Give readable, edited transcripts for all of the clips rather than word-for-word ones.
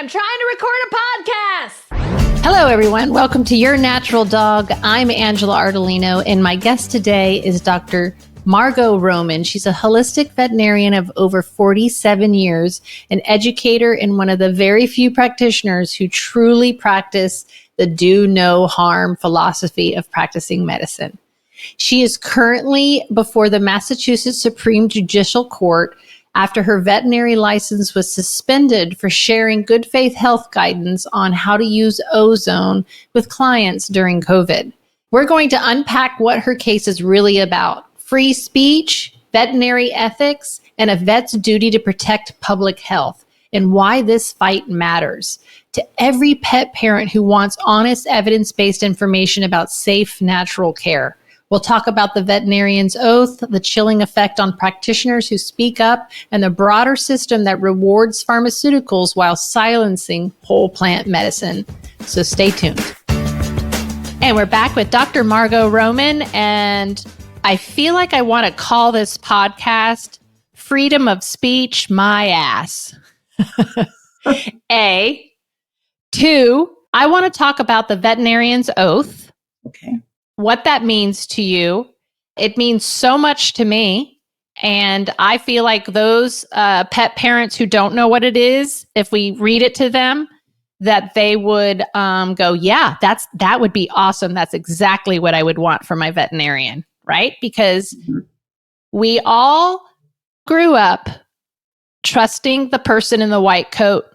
I'm trying to record a podcast. Hello, everyone. Welcome to Your Natural Dog. I'm Angela Ardolino, and my guest today is Dr. Margo Roman. She's a holistic veterinarian of over 47 years, an educator, and one of the very few practitioners who truly practice the do no harm philosophy of practicing medicine. She is currently before the Massachusetts Supreme Judicial Court after her veterinary license was suspended for sharing good faith health guidance on how to use ozone with clients during COVID. We're going to unpack what her case is really about: free speech, veterinary ethics, and a vet's duty to protect public health, and why this fight matters to every pet parent who wants honest, evidence-based information about safe, natural care. We'll talk about the veterinarian's oath, the chilling effect on practitioners who speak up, and the broader system that rewards pharmaceuticals while silencing whole plant medicine. So stay tuned. And we're back with Dr. Margo Roman, and I feel like I want to call this podcast Freedom of Speech My Ass. A. 2, I want to talk about the veterinarian's oath. Okay. What that means to you. It means so much to me. And I feel like those pet parents who don't know what it is, if we read it to them, that they would go, yeah, that would be awesome. That's exactly what I would want for my veterinarian, right? Because we all grew up trusting the person in the white coat.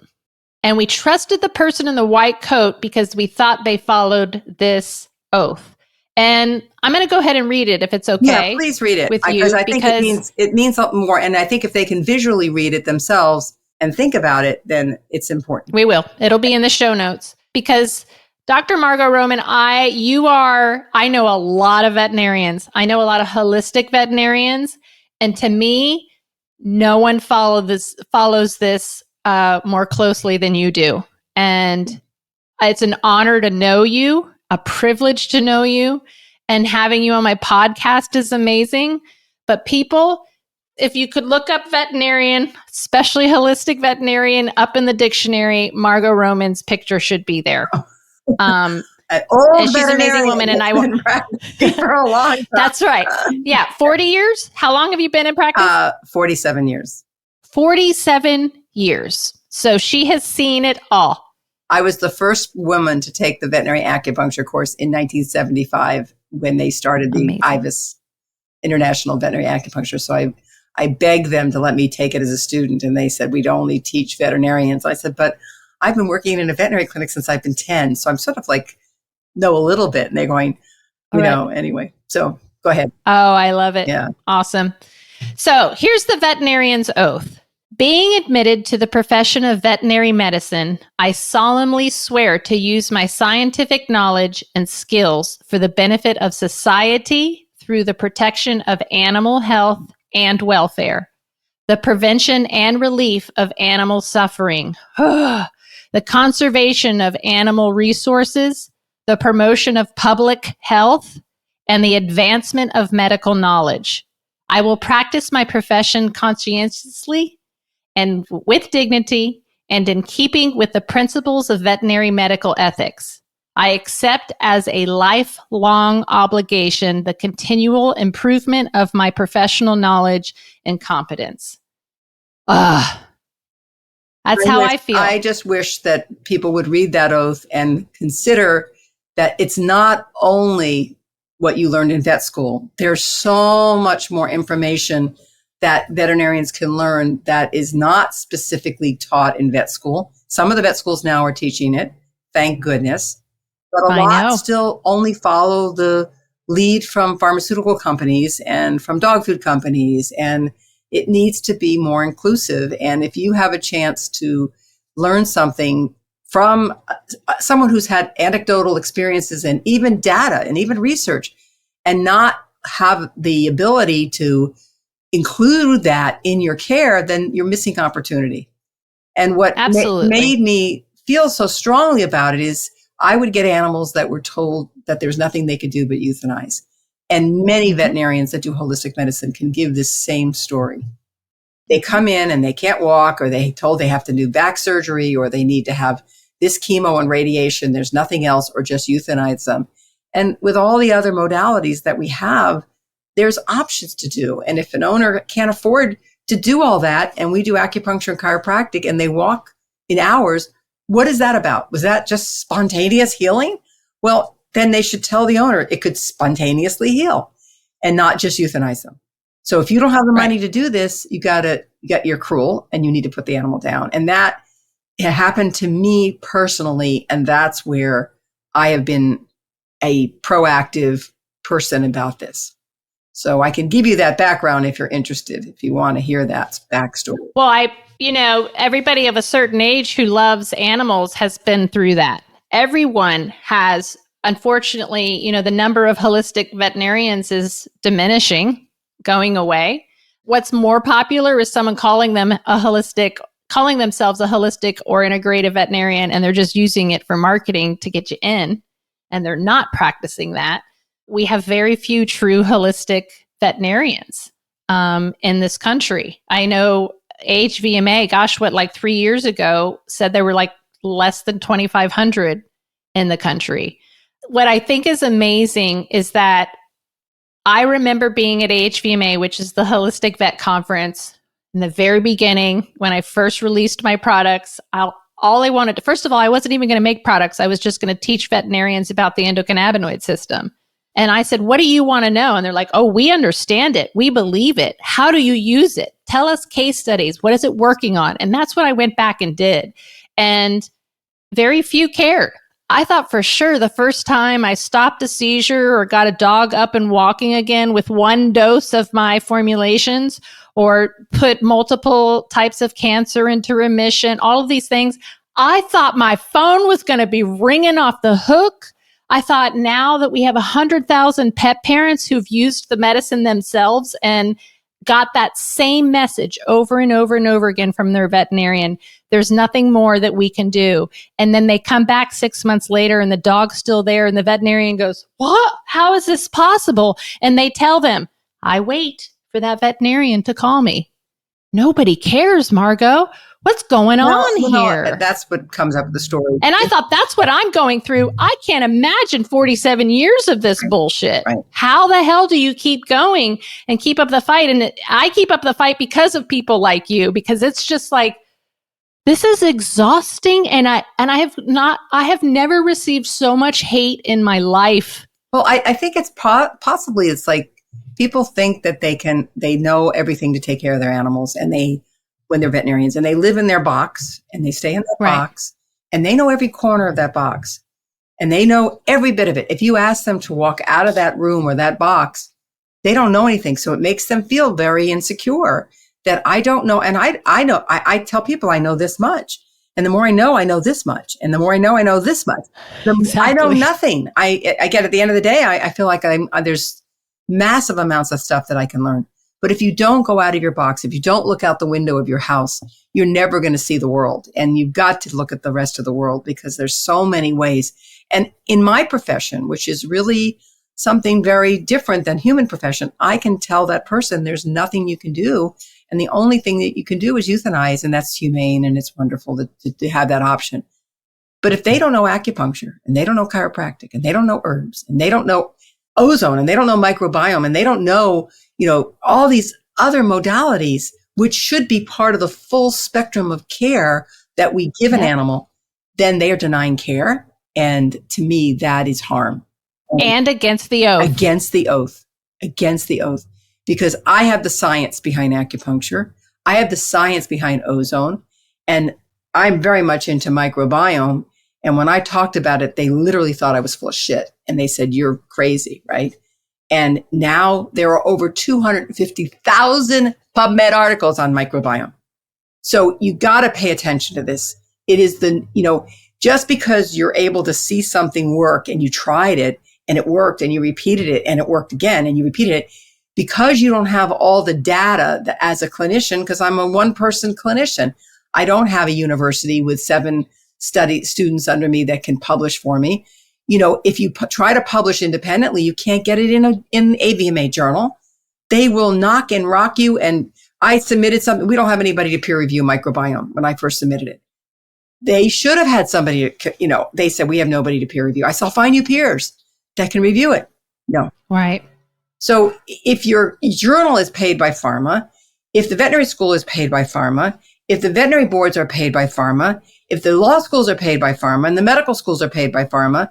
And we trusted the person in the white coat because we thought they followed this oath. And I'm going to go ahead and read it if it's okay. Yeah, please read it. With you, because I think it means something more. And I think if they can visually read it themselves and think about it, then it's important. We will. It'll be in the show notes. Because Dr. Margo Roman, I know a lot of veterinarians. I know a lot of holistic veterinarians. And to me, no one follows this more closely than you do. And it's an honor to know you. A privilege to know you, and having you on my podcast is amazing. But people, if you could look up veterinarian, especially holistic veterinarian, up in the dictionary, Margo Roman's picture should be there. And she's an amazing woman, and I will for a long time. That's right. Yeah, 40 years. How long have you been in practice? 47 years. 47 years. So she has seen it all. I was the first woman to take the veterinary acupuncture course in 1975 when they started the IVAS, International Veterinary Acupuncture. So I begged them to let me take it as a student, and they said, we'd only teach veterinarians. I said, but I've been working in a veterinary clinic since I've been 10, so I'm sort of like, know a little bit. And they're going, anyway. So go ahead. Oh, I love it. Yeah. Awesome. So here's the veterinarian's oath. Being admitted to the profession of veterinary medicine, I solemnly swear to use my scientific knowledge and skills for the benefit of society through the protection of animal health and welfare, the prevention and relief of animal suffering, the conservation of animal resources, the promotion of public health, and the advancement of medical knowledge. I will practice my profession conscientiously and with dignity, and in keeping with the principles of veterinary medical ethics. I accept as a lifelong obligation the continual improvement of my professional knowledge and competence. That's how I feel. I just wish that people would read that oath and consider that it's not only what you learned in vet school. There's so much more information that veterinarians can learn that is not specifically taught in vet school. Some of the vet schools now are teaching it, thank goodness. But a lot still only follow the lead from pharmaceutical companies and from dog food companies. And it needs to be more inclusive. And if you have a chance to learn something from someone who's had anecdotal experiences and even data and even research, and not have the ability to include that in your care, then you're missing opportunity. And what made me feel so strongly about it is I would get animals that were told that there's nothing they could do but euthanize. And many veterinarians that do holistic medicine can give this same story. They come in and they can't walk, or they told they have to do back surgery, or they need to have this chemo and radiation. There's nothing else, or just euthanize them. And with all the other modalities that we have, there's options to do. And if an owner can't afford to do all that, and we do acupuncture and chiropractic, and they walk in hours, what is that about? Was that just spontaneous healing? Well, then they should tell the owner it could spontaneously heal and not just euthanize them. So if you don't have the money to do this, you're cruel and you need to put the animal down. And that happened to me personally. And that's where I have been a proactive person about this. So I can give you that background if you're interested, if you want to hear that backstory. Well, everybody of a certain age who loves animals has been through that. Everyone has, unfortunately, the number of holistic veterinarians is diminishing, going away. What's more popular is someone calling themselves a holistic or integrative veterinarian, and they're just using it for marketing to get you in, and they're not practicing that. We have very few true holistic veterinarians in this country. I know AHVMA, like 3 years ago, said there were like less than 2,500 in the country. What I think is amazing is that I remember being at AHVMA, which is the Holistic Vet Conference, in the very beginning when I first released my products. First of all, I wasn't even going to make products. I was just going to teach veterinarians about the endocannabinoid system. And I said, what do you want to know? And they're like, oh, we understand it. We believe it. How do you use it? Tell us case studies. What is it working on? And that's what I went back and did. And very few cared. I thought for sure the first time I stopped a seizure or got a dog up and walking again with one dose of my formulations, or put multiple types of cancer into remission, all of these things, I thought my phone was going to be ringing off the hook. I thought now that we have 100,000 pet parents who've used the medicine themselves and got that same message over and over and over again from their veterinarian, there's nothing more that we can do. And then they come back 6 months later and the dog's still there, and the veterinarian goes, what? How is this possible? And they tell them, I wait for that veterinarian to call me. Nobody cares, Margo. What's going on here? That's what comes up with the story. And I thought, that's what I'm going through. I can't imagine 47 years of this bullshit. Right. How the hell do you keep going and keep up the fight? And I keep up the fight because of people like you, because it's just like, this is exhausting. And I have never received so much hate in my life. Well, I think it's possibly it's like people think that they know everything to take care of their animals, and when they're veterinarians, and they live in their box and they stay in that box, and they know every corner of that box and they know every bit of it. If you ask them to walk out of that room or that box, they don't know anything. So it makes them feel very insecure that I don't know. And I tell people I know this much. And the more I know this much. And the more I know this much. Exactly. I know nothing. I get at the end of the day, I feel like there's massive amounts of stuff that I can learn. But if you don't go out of your box, if you don't look out the window of your house, you're never going to see the world. And you've got to look at the rest of the world, because there's so many ways. And in my profession, which is really something very different than human profession, I can tell that person there's nothing you can do. And the only thing that you can do is euthanize. And that's humane. And it's wonderful to have that option. But if they don't know acupuncture, and they don't know chiropractic, and they don't know herbs, and they don't know ozone, and they don't know microbiome, and they don't know, all these other modalities, which should be part of the full spectrum of care that we give an animal, then they are denying care. And to me, that is harm. And against the oath. Against the oath. Because I have the science behind acupuncture. I have the science behind ozone. And I'm very much into microbiome. And when I talked about it, they literally thought I was full of shit. And they said, you're crazy, right? And now there are over 250,000 PubMed articles on microbiome. So you got to pay attention to this. It is just because you're able to see something work and you tried it and it worked and you repeated it and it worked again and you repeated it, because you don't have all the data that, as a clinician, because I'm a one-person clinician, I don't have a university with 7 students under me that can publish for me. If you try to publish independently, you can't get it in AVMA journal. They will knock and rock you and I submitted something. We don't have anybody to peer review microbiome when I first submitted it. They should have had somebody, they said, we have nobody to peer review. I said, I'll find you peers that can review it. No. Right. So if your journal is paid by pharma, if the veterinary school is paid by pharma, if the veterinary boards are paid by pharma, if the law schools are paid by pharma and the medical schools are paid by pharma,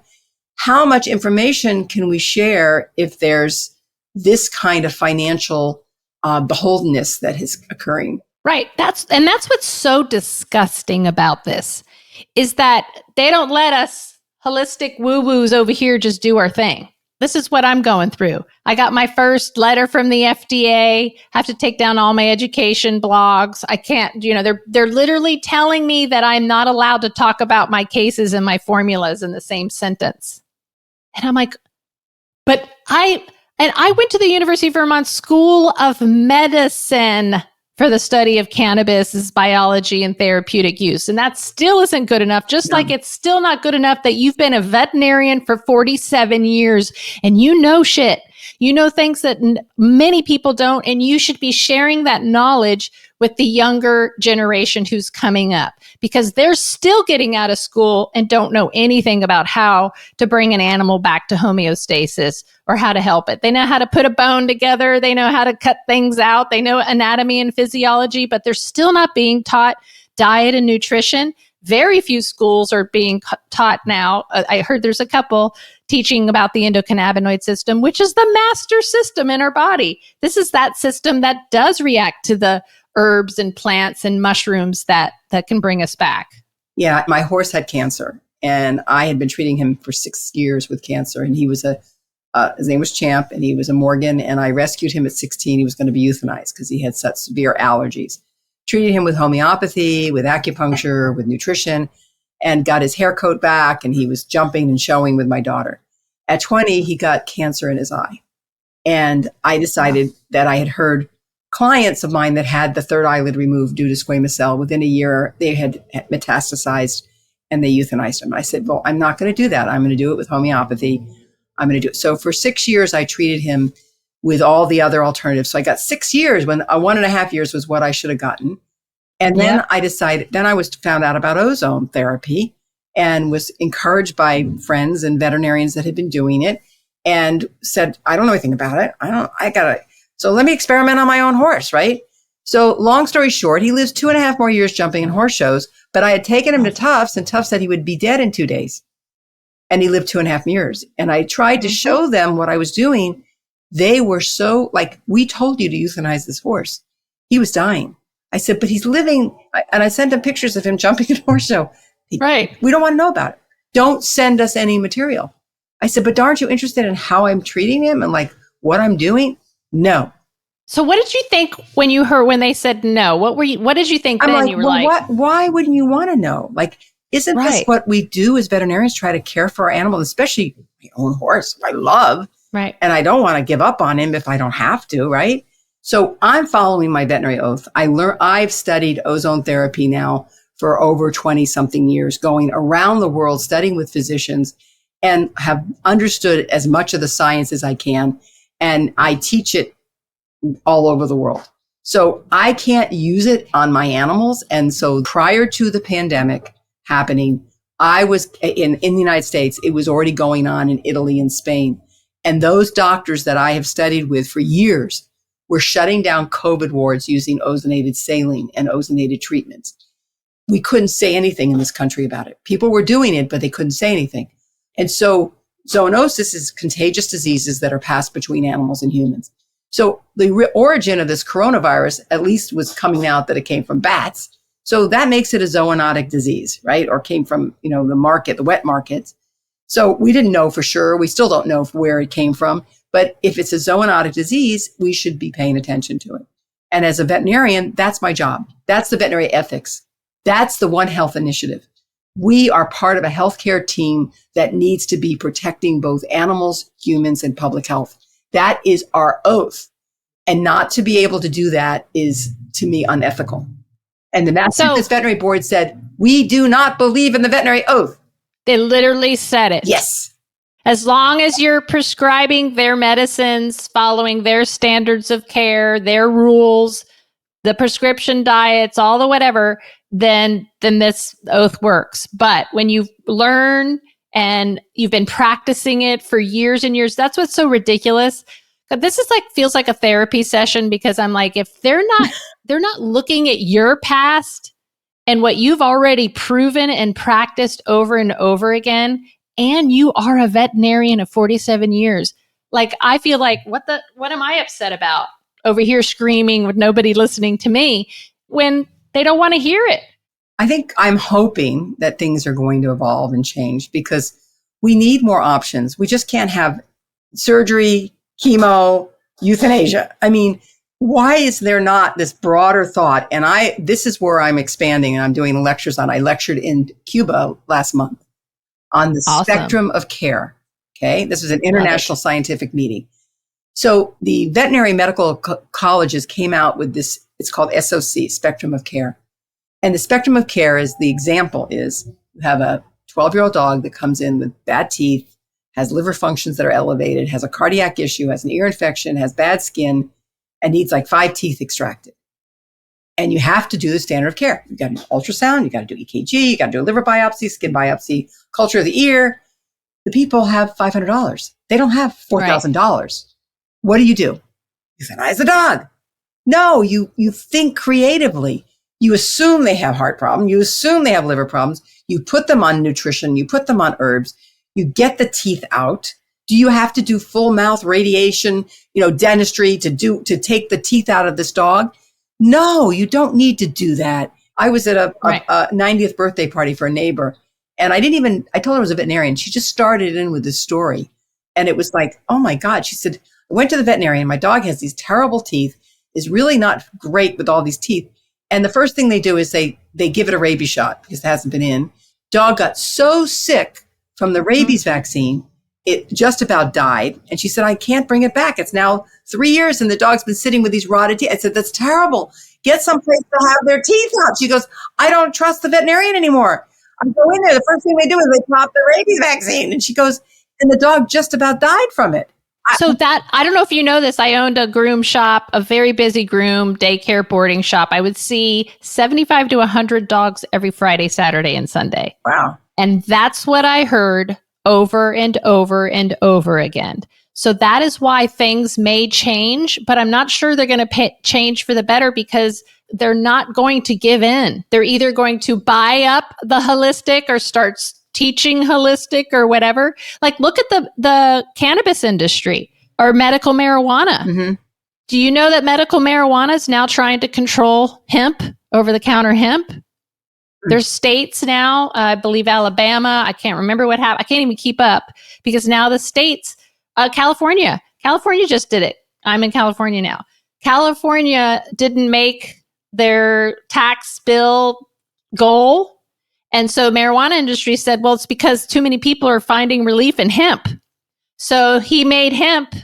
how much information can we share if there's this kind of financial beholdenness that is occurring? Right. That's what's so disgusting about this is that they don't let us holistic woo-woos over here just do our thing. This is what I'm going through. I got my first letter from the FDA, have to take down all my education blogs. I can't, they're literally telling me that I'm not allowed to talk about my cases and my formulas in the same sentence. And I'm like, but I went to the University of Vermont School of Medicine for the study of cannabis, biology, and therapeutic use. And that still isn't good enough, just like it's still not good enough that you've been a veterinarian for 47 years and you know shit. You know things that many people don't, and you should be sharing that knowledge with the younger generation who's coming up because they're still getting out of school and don't know anything about how to bring an animal back to homeostasis or how to help it. They know how to put a bone together. They know how to cut things out. They know anatomy and physiology, but they're still not being taught diet and nutrition. Very few schools are being taught now. I heard there's a couple teaching about the endocannabinoid system, which is the master system in our body. This is that system that does react to the herbs and plants and mushrooms that can bring us back. Yeah, my horse had cancer and I had been treating him for 6 years with cancer. And he was his name was Champ and he was a Morgan. And I rescued him at 16. He was going to be euthanized because he had such severe allergies. Treated him with homeopathy, with acupuncture, with nutrition, and got his hair coat back. And he was jumping and showing with my daughter. At 20, he got cancer in his eye. And I decided that I had heard clients of mine that had the third eyelid removed due to squamous cell. Within a year, they had metastasized and they euthanized him. I said, well, I'm not going to do that. I'm going to do it with homeopathy. I'm going to do it. So for 6 years, I treated him with all the other alternatives. So I got 6 years when 1.5 years was what I should have gotten. And then I decided, then I was found out about ozone therapy and was encouraged by friends and veterinarians that had been doing it and said, I don't know anything about it. So let me experiment on my own horse, right? So long story short, he lives 2.5 more years jumping in horse shows, but I had taken him to Tufts and Tufts said he would be dead in 2 days. And he lived 2.5 years. And I tried to show them what I was doing. They were so like, we told you to euthanize this horse. He was dying. I said, but he's living. And I sent them pictures of him jumping in a horse show. Right. We don't want to know about it. Don't send us any material. I said, but aren't you interested in how I'm treating him and like what I'm doing? No. So what did you think when you heard, when they said no? What did you think I'm then? like, You were well, like, why wouldn't you want to know? Like, isn't this what we do as veterinarians, try to care for our animals, especially my own horse, I love. Right. And I don't want to give up on him if I don't have to, right? So I'm following my veterinary oath. I've studied ozone therapy now for over 20 something years, going around the world, studying with physicians and have understood as much of the science as I can. And I teach it all over the world. So I can't use it on my animals. And so prior to the pandemic happening, I was in the United States, it was already going on in Italy and Spain. And those doctors that I have studied with for years were shutting down COVID wards using ozonated saline and ozonated treatments. We couldn't say anything in this country about it. People were doing it, but they couldn't say anything. And so zoonosis is contagious diseases that are passed between animals and humans. So the origin of this coronavirus, at least, was coming out that it came from bats. So that makes it a zoonotic disease, right? Or came from, the wet markets. So we didn't know for sure. We still don't know where it came from. But if it's a zoonotic disease, we should be paying attention to it. And as a veterinarian, that's my job. That's the veterinary ethics. That's the One Health initiative. We are part of a healthcare team that needs to be protecting both animals, humans, and public health. That is our oath. And not to be able to do that is, to me, unethical. And the Massachusetts Veterinary Board said, we do not believe in the veterinary oath. They literally said it. Yes. As long as you're prescribing their medicines, following their standards of care, their rules, the prescription diets, all the whatever, then this oath works. But when you learn and you've been practicing it for years and years, that's what's so ridiculous. But this is feels like a therapy session, because I'm like, if they're not looking at your past and what you've already proven and practiced over and over again, and you are a veterinarian of 47 years, I feel like, what am I upset about over here screaming with nobody listening to me when they don't want to hear it? I think I'm hoping that things are going to evolve and change, because we need more options. We just can't have surgery, chemo, euthanasia. I mean, why is there not this broader thought? And this is where I'm expanding, and I'm doing lectures on. I lectured in Cuba last month on the spectrum of care. Okay. This was an international scientific meeting. So the veterinary medical colleges came out with this, it's called SOC, spectrum of care. And the spectrum of care is, the example is, you have a 12-year-old dog that comes in with bad teeth, has liver functions that are elevated, has a cardiac issue, has an ear infection, has bad skin, and needs 5 teeth extracted. And you have to do the standard of care. You got to do ultrasound, you got to do EKG, you got to do a liver biopsy, skin biopsy, culture of the ear. The people have $500. They don't have $4,000. Right. What do? You euthanize the dog. No, you think creatively. You assume they have heart problems. You assume they have liver problems. You put them on nutrition. You put them on herbs. You get the teeth out. Do you have to do full mouth radiation, dentistry to take the teeth out of this dog? No, you don't need to do that. I was at a 90th birthday party for a neighbor, and I told her I was a veterinarian. She just started in with this story. And it was like, oh my God. She said, I went to the veterinarian. My dog has these terrible teeth, is really not great with all these teeth. And the first thing they do is they give it a rabies shot because it hasn't been in. Dog got so sick from the rabies vaccine, it just about died. And she said, I can't bring it back. It's now 3 years and the dog's been sitting with these rotted teeth. I said, that's terrible. Get someplace to have their teeth out. She goes, I don't trust the veterinarian anymore. I go in there. The first thing they do is they pop the rabies vaccine. And she goes, and the dog just about died from it. So I don't know if you know this, I owned a groom shop, a very busy groom daycare boarding shop. I would see 75 to 100 dogs every Friday, Saturday, and Sunday. Wow. And that's what I heard over and over and over again. So that is why things may change, but I'm not sure they're going to change for the better, because they're not going to give in. They're either going to buy up the holistic or start teaching holistic or whatever. Look at the cannabis industry or medical marijuana. Mm-hmm. Do you know that medical marijuana is now trying to control hemp, over-the-counter hemp? There's states now, I believe Alabama, I can't remember what happened. I can't even keep up, because now the states, California just did it. I'm in California now. California didn't make their tax bill goal. And so marijuana industry said, well, it's because too many people are finding relief in hemp. So he made hemp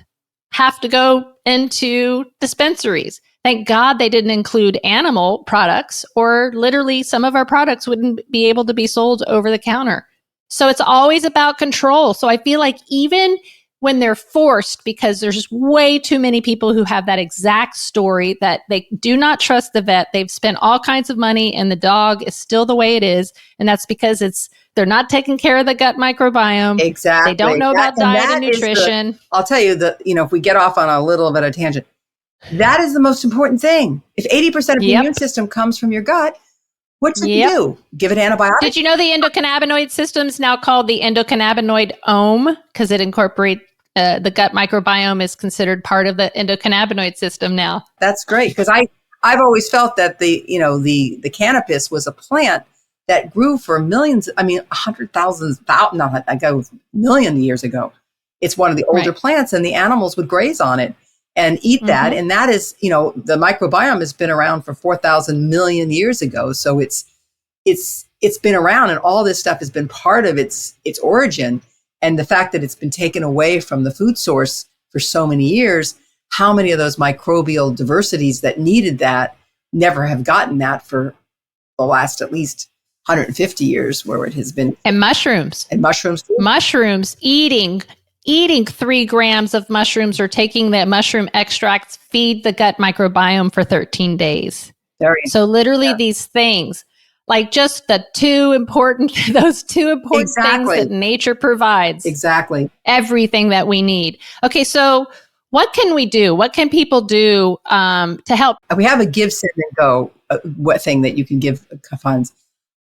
have to go into dispensaries. Thank God they didn't include animal products, or literally some of our products wouldn't be able to be sold over the counter. So it's always about control. So I feel like even when they're forced, because there's way too many people who have that exact story, that they do not trust the vet. They've spent all kinds of money and the dog is still the way it is. And that's because they're not taking care of the gut microbiome. Exactly. They don't know about diet and nutrition. I'll tell you that, if we get off on a little bit of a tangent, that is the most important thing. If 80% of the immune system comes from your gut, what should you do? Give it antibiotics? Did you know the endocannabinoid system is now called the endocannabinoid OM, because it incorporates the gut microbiome is considered part of the endocannabinoid system now. That's great, because I've always felt that the cannabis was a plant that grew for millions. I mean, 100,000, not like a million years ago. It's one of the older plants, and the animals would graze on it and eat that. And that is, the microbiome has been around for 4,000 million years ago. So it's been around, and all this stuff has been part of its origin. And the fact that it's been taken away from the food source for so many years, how many of those microbial diversities that needed that never have gotten that for the last at least 150 years, where it has been. And mushrooms. And mushrooms too. Mushrooms, eating 3 grams of mushrooms or taking the mushroom extracts feed the gut microbiome for 13 days. Very. So literally these things, like just those two important things that nature provides. Exactly. Everything that we need. Okay, so what can we do? What can people do to help? We have a give, send, and go thing that you can give funds.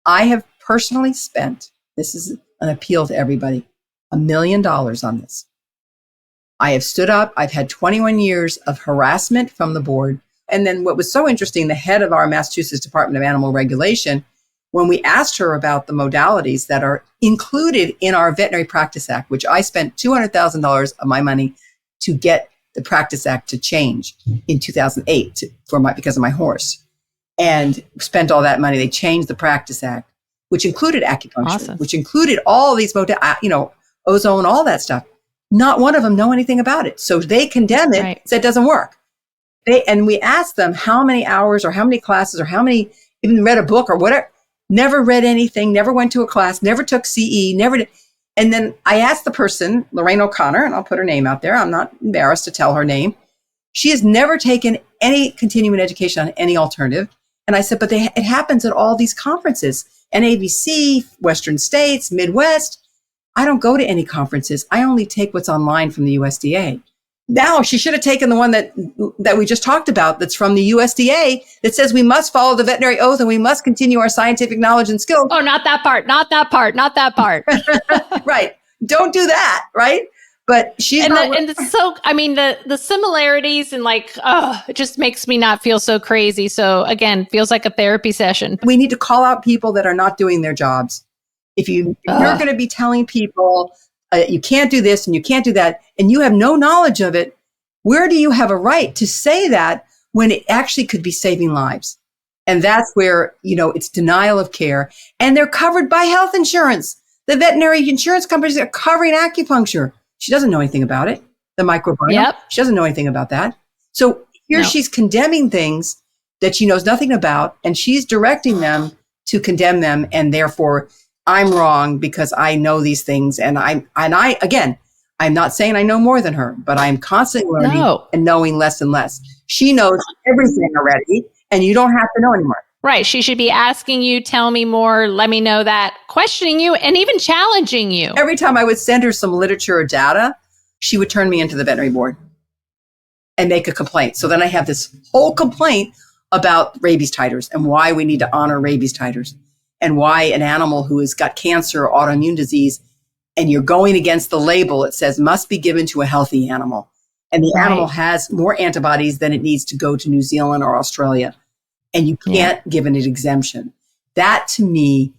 I have personally spent, this is an appeal to everybody, $1 million on this. I have stood up. I've had 21 years of harassment from the board. And then what was so interesting, the head of our Massachusetts Department of Animal Regulation, when we asked her about the modalities that are included in our Veterinary Practice Act, which I spent $200,000 of my money to get the Practice Act to change in 2008 because of my horse, and spent all that money. They changed the Practice Act, which included acupuncture, which included all these ozone, all that stuff. Not one of them know anything about it. So they condemn it, so it doesn't work. And we asked them how many hours or how many classes or how many, even read a book or whatever, never read anything, never went to a class, never took CE, never did. And then I asked the person, Lorraine O'Connor, and I'll put her name out there. I'm not embarrassed to tell her name. She has never taken any continuing education on any alternative. And I said, but it happens at all these conferences, NAVC, Western States, Midwest. I don't go to any conferences. I only take what's online from the USDA. Now, she should have taken the one that we just talked about that's from the USDA that says we must follow the veterinary oath and we must continue our scientific knowledge and skills. Oh, not that part. Right. Don't do that. Right. But she's the similarities and it just makes me not feel so crazy. So again, feels like a therapy session. We need to call out people that are not doing their jobs. If you're going to be telling people you can't do this and you can't do that, and you have no knowledge of it, where do you have a right to say that when it actually could be saving lives? And that's where, it's denial of care. And they're covered by health insurance. The veterinary insurance companies are covering acupuncture. She doesn't know anything about it. The microbiome. Yep. She doesn't know anything about that. So here she's condemning things that she knows nothing about, and she's directing them to condemn them. And therefore, I'm wrong because I know these things. And I'm not saying I know more than her, but I'm constantly learning and knowing less and less. She knows everything already, and you don't have to know anymore. Right. She should be asking you, tell me more, let me know that, questioning you, and even challenging you. Every time I would send her some literature or data, she would turn me into the veterinary board and make a complaint. So then I have this whole complaint about rabies titers and why we need to honor rabies titers and why an animal who has got cancer or autoimmune disease, and you're going against the label, it says must be given to a healthy animal. And the animal has more antibodies than it needs to go to New Zealand or Australia. And you can't give it an exemption. That to me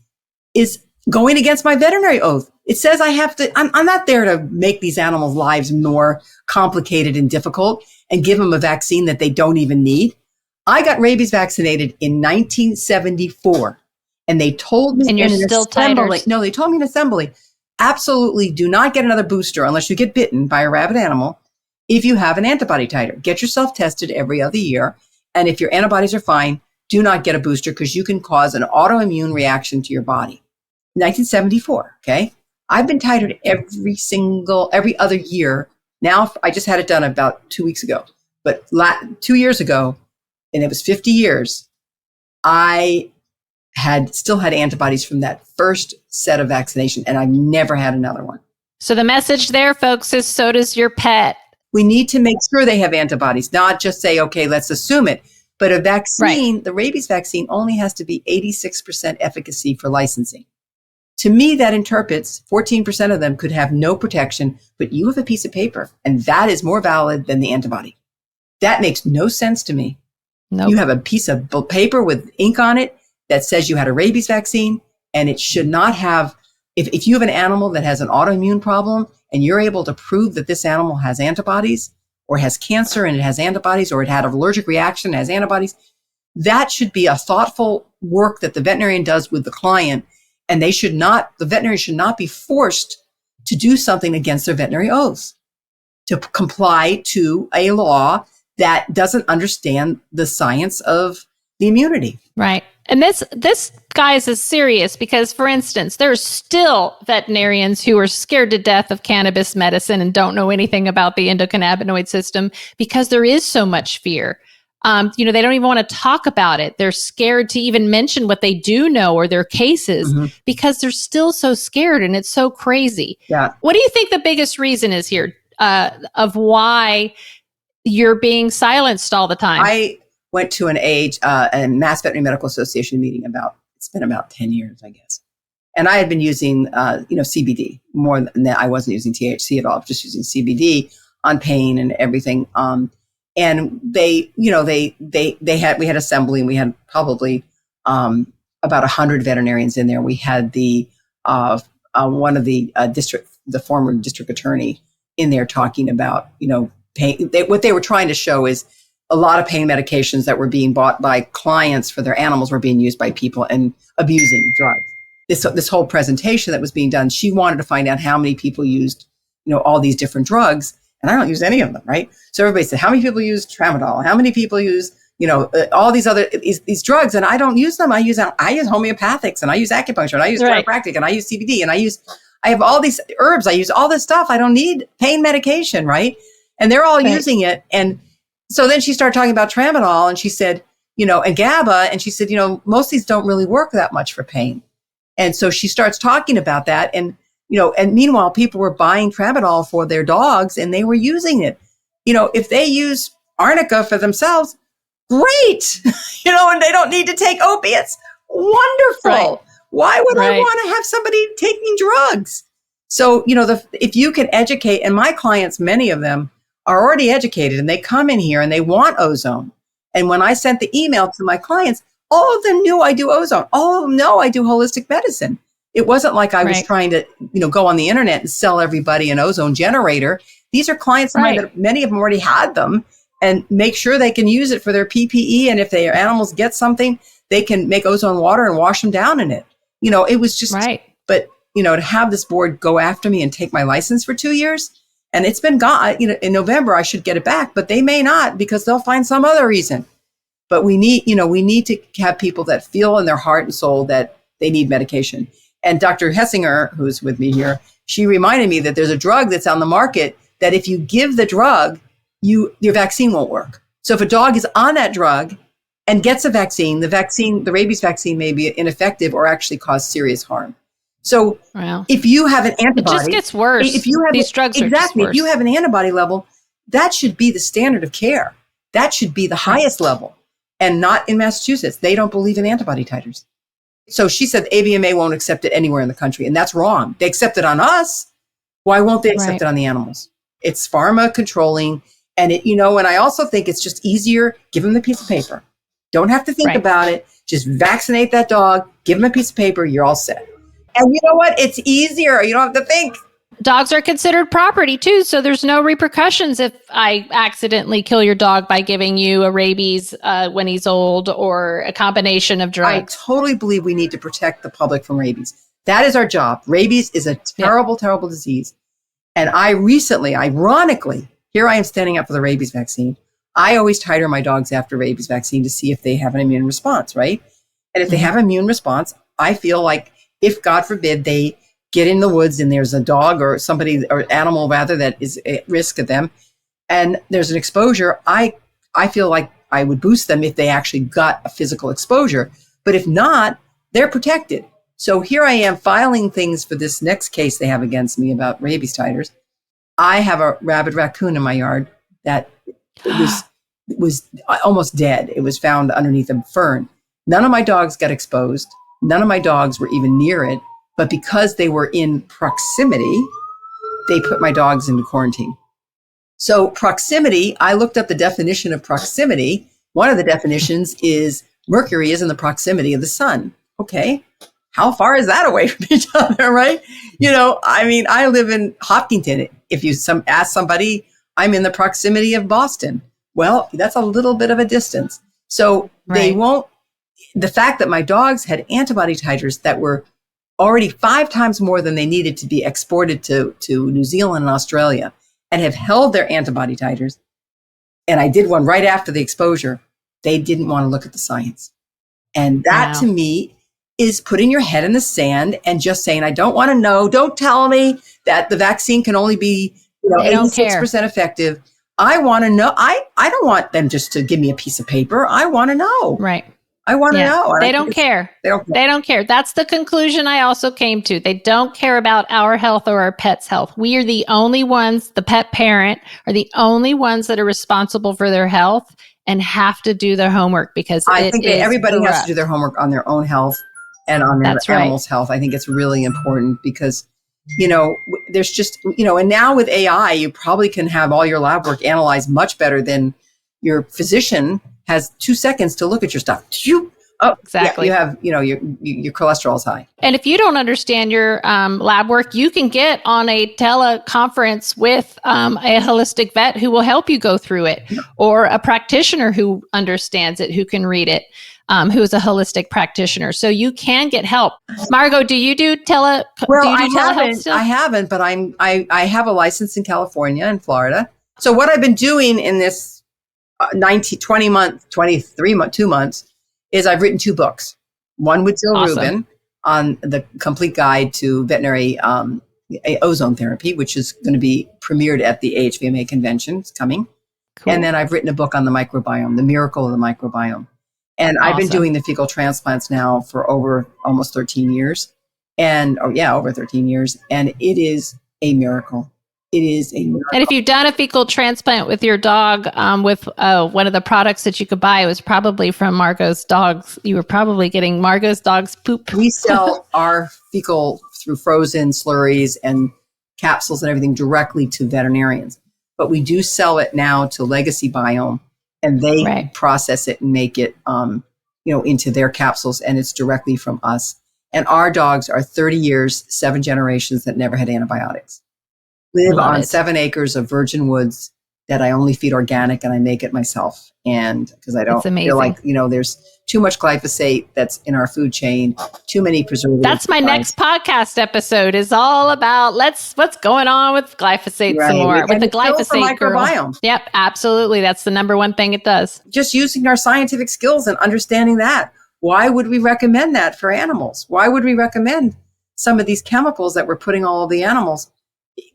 is going against my veterinary oath. It says I have to, I'm not there to make these animals' lives more complicated and difficult and give them a vaccine that they don't even need. I got rabies vaccinated in 1974. And they told me, and you're still titers. No, they told me in assembly, absolutely do not get another booster unless you get bitten by a rabid animal. If you have an antibody titer, get yourself tested every other year. And if your antibodies are fine, do not get a booster because you can cause an autoimmune reaction to your body. 1974. Okay. I've been titered every other year. Now I just had it done about 2 weeks ago, but 2 years ago, and it was 50 years, I still had antibodies from that first set of vaccination, and I've never had another one. So the message there, folks, is so does your pet. We need to make sure they have antibodies, not just say, okay, let's assume it. But a vaccine, the rabies vaccine only has to be 86% efficacy for licensing. To me, that interprets 14% of them could have no protection, but you have a piece of paper, and that is more valid than the antibody. That makes no sense to me. Nope. You have a piece of paper with ink on it that says you had a rabies vaccine, and it should not have, if you have an animal that has an autoimmune problem and you're able to prove that this animal has antibodies or has cancer and it has antibodies, or it had an allergic reaction and has antibodies, that should be a thoughtful work that the veterinarian does with the client. And the veterinarian should not be forced to do something against their veterinary oaths, to comply to a law that doesn't understand the science of the immunity. Right. And this, guys, is serious because, for instance, there's still veterinarians who are scared to death of cannabis medicine and don't know anything about the endocannabinoid system because there is so much fear. They don't even want to talk about it. They're scared to even mention what they do know or their cases because they're still so scared, and it's so crazy. Yeah. What do you think the biggest reason is here of why you're being silenced all the time? I went to a Mass Veterinary Medical Association meeting it's been about 10 years, I guess. And I had been using, CBD more than that. I wasn't using THC at all, just using CBD on pain and everything. And we had assembly, and we had probably about 100 veterinarians in there. We had one of the former district attorney in there talking about, pain. What they were trying to show is a lot of pain medications that were being bought by clients for their animals were being used by people and abusing drugs. This whole presentation that was being done, she wanted to find out how many people used, all these different drugs. And I don't use any of them, right? So everybody said, how many people use tramadol? How many people use, all these other these drugs? And I don't use them. I use homeopathics, and I use acupuncture, and I use chiropractic, and I use CBD, and I have all these herbs. I use all this stuff. I don't need pain medication, right? And they're all using it. And so then she started talking about tramadol, and she said, and GABA, and she said, most of these don't really work that much for pain. And so she starts talking about that, and and meanwhile, people were buying tramadol for their dogs, and they were using it. If they use arnica for themselves, great, and they don't need to take opiates. Wonderful. Right. Why would I want to have somebody taking drugs? So, if you can educate, and my clients, many of them are already educated, and they come in here and they want ozone. And when I sent the email to my clients, all of them knew I do ozone. All of them know I do holistic medicine. It wasn't like I was trying to, go on the internet and sell everybody an ozone generator. These are clients of mine that many of them already had them, and make sure they can use it for their PPE. And if their animals get something, they can make ozone water and wash them down in it. It was just, but, to have this board go after me and take my license for 2 years, and it's been gone, in November, I should get it back, but they may not, because they'll find some other reason. But we need to have people that feel in their heart and soul that they need medication. And Dr. Hessinger, who's with me here, she reminded me that there's a drug that's on the market that if you give the drug, your vaccine won't work. So if a dog is on that drug and gets a vaccine, the rabies vaccine may be ineffective or actually cause serious harm. So if you have an antibody, it just gets worse. If you have these drugs are exactly, just worse. If you have an antibody level, that should be the standard of care. That should be the highest level, and not in Massachusetts. They don't believe in antibody titers. So she said the AVMA won't accept it anywhere in the country, and that's wrong. They accept it on us. Why won't they accept it on the animals? It's pharma controlling, and and I also think it's just easier. Give them the piece of paper. Don't have to think about it. Just vaccinate that dog. Give them a piece of paper. You're all set. And you know what? It's easier. You don't have to think. Dogs are considered property too, so there's no repercussions if I accidentally kill your dog by giving you a rabies when he's old, or a combination of drugs. I totally believe we need to protect the public from rabies. That is our job. Rabies is a terrible, terrible disease. And I recently, ironically, here I am standing up for the rabies vaccine. I always titer my dogs after rabies vaccine to see if they have an immune response, right? And if they have an immune response, I feel like if, God forbid, they get in the woods and there's a dog or somebody or animal rather that is at risk of them, and there's an exposure, I feel like I would boost them if they actually got a physical exposure. But if not, they're protected. So here I am filing things for this next case they have against me about rabies titers. I have a rabid raccoon in my yard that was almost dead. It was found underneath a fern. None of my dogs got exposed. None of my dogs were even near it. But because they were in proximity, they put my dogs into quarantine. So proximity, I looked up the definition of proximity. One of the definitions is mercury is in the proximity of the sun. Okay. How far is that away from each other, right? I live in Hopkinton. If you ask somebody, I'm in the proximity of Boston. Well, that's a little bit of a distance. So they won't, the fact that my dogs had antibody titers that were already 5 times more than they needed to be exported to New Zealand and Australia, and have held their antibody titers. And I did one right after the exposure. They didn't want to look at the science. And that to me is putting your head in the sand and just saying, I don't want to know. Don't tell me that the vaccine can only be 86% effective. I want to know. I don't want them just to give me a piece of paper. I want to know. Right. I want to know. They don't care. They don't care. That's the conclusion I also came to. They don't care about our health or our pet's health. We are the only ones, the pet parent are the only ones that are responsible for their health and have to do their homework because I think everybody corrupt. has to do their homework on their own health and on their animals' health. I think it's really important because, there's just, and now with AI, you probably can have all your lab work analyzed much better than your physician has 2 seconds to look at your stuff. Oh, exactly. Yeah, you have, your cholesterol's high. And if you don't understand your lab work, you can get on a teleconference with a holistic vet who will help you go through it, or a practitioner who understands it, who can read it, who's a holistic practitioner. So you can get help. Margo, do you do telehealth still? I haven't, but I have a license in California and Florida. So what I've been doing in this 2 months, is I've written 2 books. One with Jill Rubin on the complete guide to veterinary ozone therapy, which is going to be premiered at the AHVMA convention. It's coming. Cool. And then I've written a book on the microbiome, the miracle of the microbiome. And I've been doing the fecal transplants now for over almost 13 years. Over 13 years. And it is a miracle. It is a miracle. And if you've done a fecal transplant with your dog, with one of the products that you could buy, it was probably from Margo's dogs. You were probably getting Margo's dog's poop. We sell our fecal through frozen slurries and capsules and everything directly to veterinarians. But we do sell it now to Legacy Biome, and they process it and make it, into their capsules, and it's directly from us. And our dogs are 30 years, 7 generations that never had antibiotics. Live on 7 acres of virgin woods that I only feed organic, and I make it myself. And because I don't feel like, there's too much glyphosate that's in our food chain, too many preservatives. That's my next podcast episode is all about what's going on with glyphosate some more. With the glyphosate microbiome. Yep, absolutely. That's the number one thing it does. Just using our scientific skills and understanding that. Why would we recommend that for animals? Why would we recommend some of these chemicals that we're putting all of the animals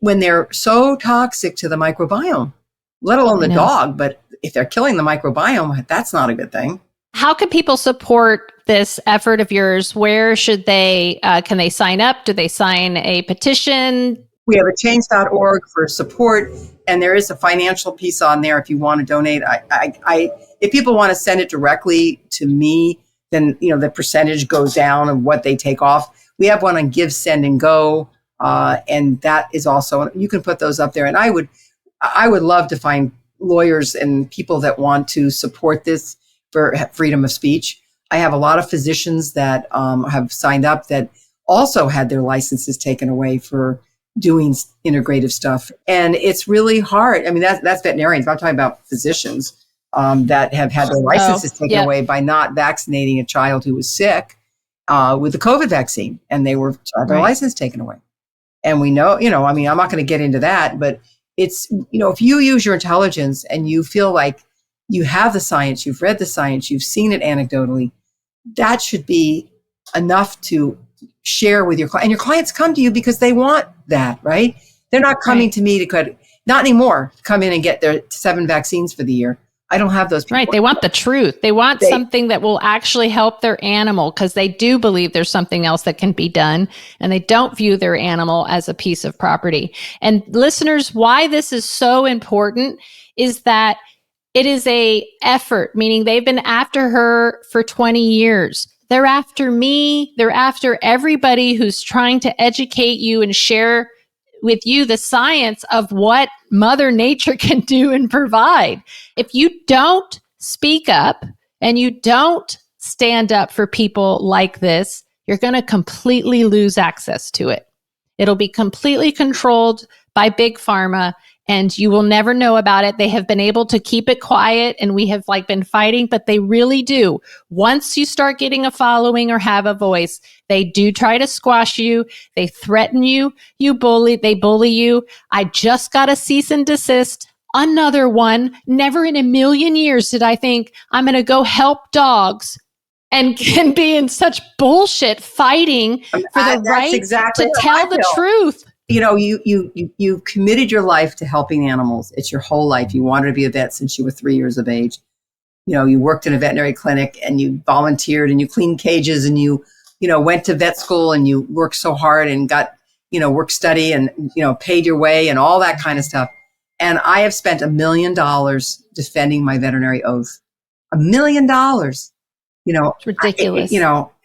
when they're so toxic to the microbiome, let alone the dog? But if they're killing the microbiome, that's not a good thing. How can people support this effort of yours? Where should they, can they sign up? Do they sign a petition? We have a change.org for support, and there is a financial piece on there if you want to donate. If people want to send it directly to me, then, the percentage goes down of what they take off. We have one on Give, Send, and Go. And that is also, you can put those up there. And I would love to find lawyers and people that want to support this for freedom of speech. I have a lot of physicians that have signed up that also had their licenses taken away for doing integrative stuff. And it's really hard. I mean, that's veterinarians. I'm talking about physicians that have had their licenses taken away by not vaccinating a child who was sick with the COVID vaccine, and they were had their license taken away. And we know, I'm not going to get into that, but it's, if you use your intelligence and you feel like you have the science, you've read the science, you've seen it anecdotally, that should be enough to share with your client. And your clients come to you because they want that, right? They're not coming to me not anymore, come in and get their 7 vaccines for the year. I don't have those people. Right. They want the truth. They want something that will actually help their animal because they do believe there's something else that can be done, and they don't view their animal as a piece of property. And listeners, why this is so important is that it is a effort, meaning they've been after her for 20 years. They're after me. They're after everybody who's trying to educate you and share with you the science of what Mother Nature can do and provide. If you don't speak up and you don't stand up for people like this, you're going to completely lose access to it. It'll be completely controlled by Big Pharma, and you will never know about it. They have been able to keep it quiet, and we have been fighting, but they really do. Once you start getting a following or have a voice, they do try to squash you. They threaten you. They bully you. I just got a cease and desist. Another one. Never in a million years did I think I'm going to go help dogs and can be in such bullshit fighting for the right to tell the truth. You committed your life to helping animals. It's your whole life. You wanted to be a vet since you were 3 years of age. You worked in a veterinary clinic and you volunteered and you cleaned cages and you went to vet school and you worked so hard and got, work study and, paid your way and all that kind of stuff. And I have spent $1 million defending my veterinary oath. $1 million. It's ridiculous.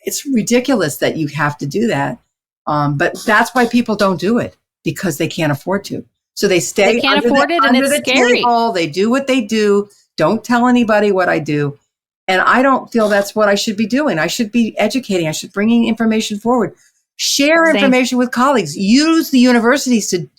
It's ridiculous that you have to do that. But that's why people don't do it, because they can't afford to. So they stay and it's scary. Table. They do what they do. Don't tell anybody what I do. And I don't feel that's what I should be doing. I should be educating. I should bring information forward. Share information with colleagues. Use the universities to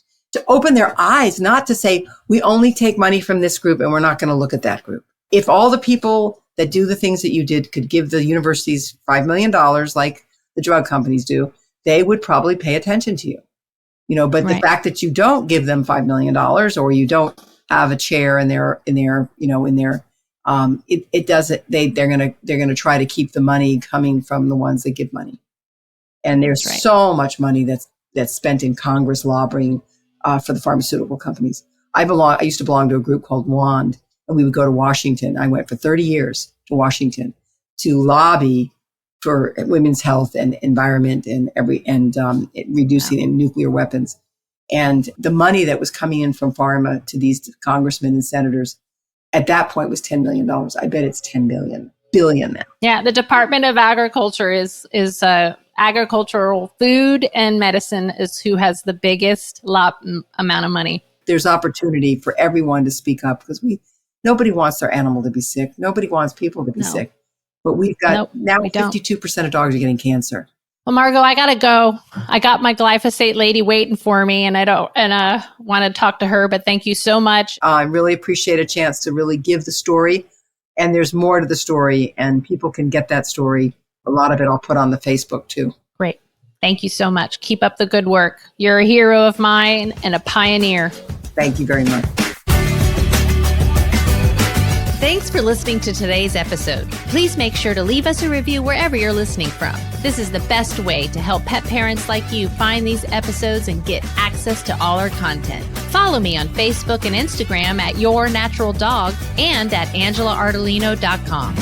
open their eyes, not to say, we only take money from this group and we're not going to look at that group. If all the people that do the things that you did could give the universities $5 million like the drug companies do, they would probably pay attention to you. But the fact that you don't give them $5 million or you don't have a chair in their it doesn't, they're going to try to keep the money coming from the ones that give money. And there's so much money that's spent in Congress lobbying for the pharmaceutical companies. I used to belong to a group called WAND, and we would go to Washington. I went for 30 years to Washington to lobby for women's health and environment and reducing nuclear weapons. And the money that was coming in from pharma to these congressmen and senators at that point was $10 million. I bet it's 10 billion now. Yeah, the Department of Agriculture is agricultural food and medicine is who has the biggest amount of money. There's opportunity for everyone to speak up because nobody wants their animal to be sick. Nobody wants people to be sick. But we've got now 52% of dogs are getting cancer. Well, Margo, I got to go. I got my glyphosate lady waiting for me and I want to talk to her, but thank you so much. I really appreciate a chance to really give the story. And there's more to the story and people can get that story. A lot of it I'll put on the Facebook too. Great. Thank you so much. Keep up the good work. You're a hero of mine and a pioneer. Thank you very much. Thanks for listening to today's episode. Please make sure to leave us a review wherever you're listening from. This is the best way to help pet parents like you find these episodes and get access to all our content. Follow me on Facebook and Instagram at Your Natural Dog and at AngelaArdolino.com.